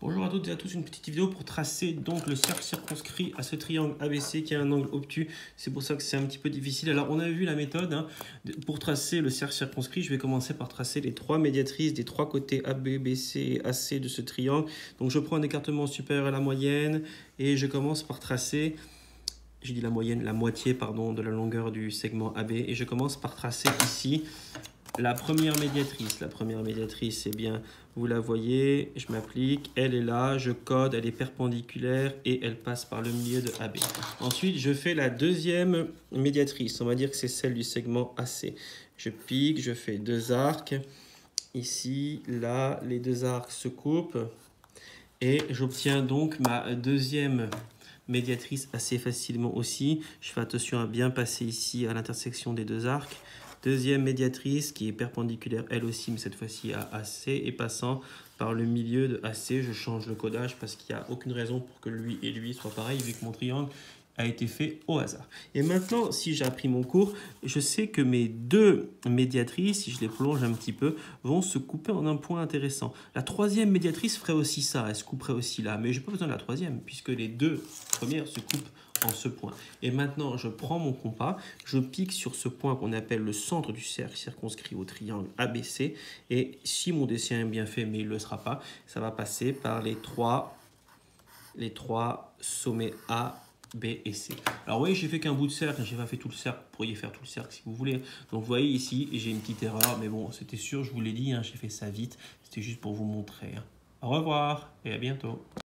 Bonjour à toutes et à tous, une petite vidéo pour tracer donc le cercle circonscrit à ce triangle ABC qui a un angle obtus. C'est pour ça que c'est un petit peu difficile. Alors on a vu la méthode, hein. Pour tracer le cercle circonscrit, je vais commencer par tracer les trois médiatrices des trois côtés AB, BC et AC de ce triangle. Donc je prends un écartement supérieur à la moyenne et je commence par tracer, j'ai dit la moyenne, la moitié pardon, de la longueur du segment AB, et je commence par tracer ici la première médiatrice. La première médiatrice, c'est bien, vous la voyez, je m'applique, elle est là, je code, elle est perpendiculaire et elle passe par le milieu de AB. Ensuite, je fais la deuxième médiatrice, on va dire que c'est celle du segment AC. Je pique, je fais deux arcs, ici, là, les deux arcs se coupent et j'obtiens donc ma deuxième médiatrice assez facilement aussi. Je fais attention à bien passer ici à l'intersection des deux arcs. Deuxième médiatrice qui est perpendiculaire elle aussi, mais cette fois-ci à AC, et passant par le milieu de AC, je change le codage parce qu'il n'y a aucune raison pour que lui et lui soient pareils vu que mon triangle a été fait au hasard. Et maintenant, si j'ai appris mon cours, je sais que mes deux médiatrices, si je les prolonge un petit peu, vont se couper en un point intéressant. La troisième médiatrice ferait aussi ça, elle se couperait aussi là, mais je n'ai pas besoin de la troisième puisque les deux premières se coupent en ce point. Et maintenant, je prends mon compas, je pique sur ce point qu'on appelle le centre du cercle circonscrit au triangle ABC. Et si mon dessin est bien fait, mais il ne le sera pas, ça va passer par les trois sommets A, B et C. Alors vous voyez, j'ai fait qu'un bout de cercle, j'ai pas fait tout le cercle, vous pourriez faire tout le cercle si vous voulez. Donc vous voyez ici, j'ai une petite erreur, mais bon, c'était sûr, je vous l'ai dit, hein, j'ai fait ça vite, c'était juste pour vous montrer. Au revoir et à bientôt.